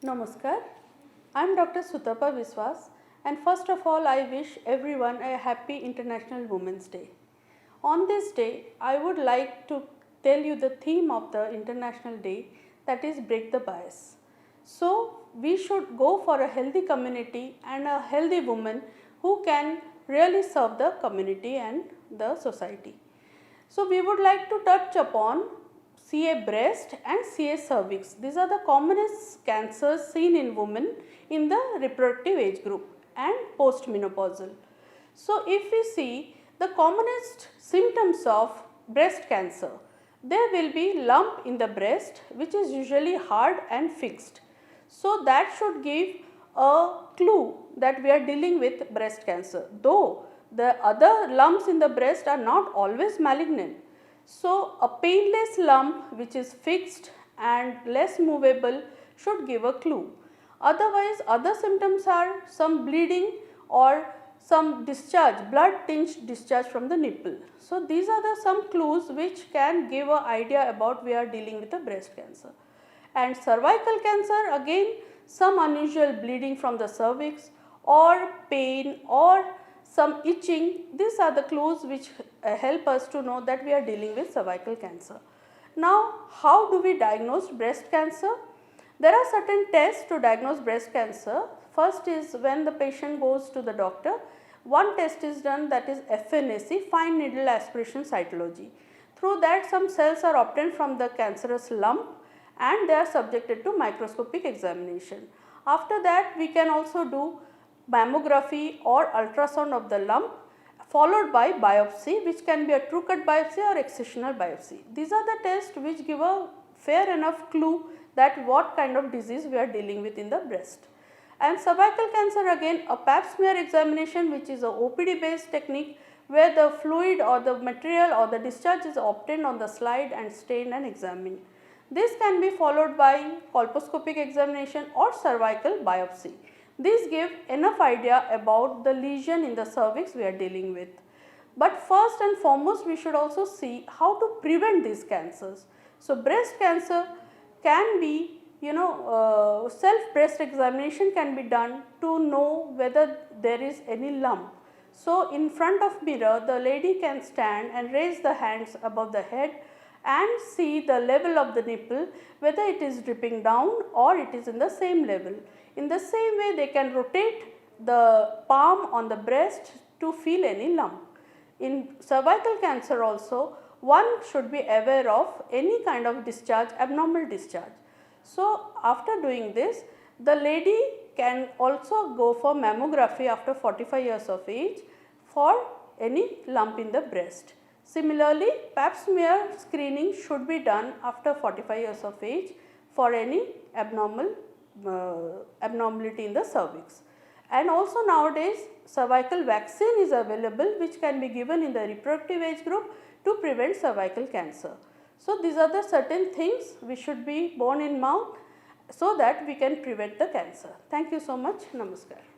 Namaskar. I am Dr. Sutapa Biswas, and first of all I wish everyone a happy International Women's Day. On this day, I would like to tell you the theme of the International Day, that is break the bias. So, we should go for a healthy community and a healthy woman who can really serve the community and the society. So, we would like to touch upon CA breast and CA cervix. These are the commonest cancers seen in women in the reproductive age group and postmenopausal. So, if we see the commonest symptoms of breast cancer, there will be lump in the breast which is usually hard and fixed. So, that should give a clue that we are dealing with breast cancer, though the other lumps in the breast are not always malignant. So, a painless lump which is fixed and less movable should give a clue. Otherwise, other symptoms are some bleeding or some discharge, blood tinged discharge from the nipple. So, these are the some clues which can give an idea about we are dealing with a breast cancer. And cervical cancer, again some unusual bleeding from the cervix or pain or some itching, these are the clues which help us to know that we are dealing with cervical cancer. Now, how do we diagnose breast cancer? There are certain tests to diagnose breast cancer. First is when the patient goes to the doctor, one test is done, that is FNAC, fine needle aspiration cytology. Through that, some cells are obtained from the cancerous lump and they are subjected to microscopic examination. After that, we can also do mammography or ultrasound of the lump, followed by biopsy, which can be a true cut biopsy or excisional biopsy. These are the tests which give a fair enough clue that what kind of disease we are dealing with in the breast. And cervical cancer, again a pap smear examination, which is a OPD based technique where the fluid or the material or the discharge is obtained on the slide and stained and examined. This can be followed by colposcopic examination or cervical biopsy. These give enough idea about the lesion in the cervix we are dealing with. But first and foremost, we should also see how to prevent these cancers. So, breast cancer can be, self breast examination can be done to know whether there is any lump. So, in front of mirror, the lady can stand and raise the hands above the head and see the level of the nipple, whether it is dripping down or it is in the same level. In the same way, they can rotate the palm on the breast to feel any lump. In cervical cancer also, one should be aware of any kind of discharge, abnormal discharge. So, after doing this, the lady can also go for mammography after 45 years of age for any lump in the breast. Similarly, pap smear screening should be done after 45 years of age for any abnormality in the cervix. And also nowadays cervical vaccine is available which can be given in the reproductive age group to prevent cervical cancer. So, these are the certain things we should be borne in mind so that we can prevent the cancer. Thank you so much. Namaskar.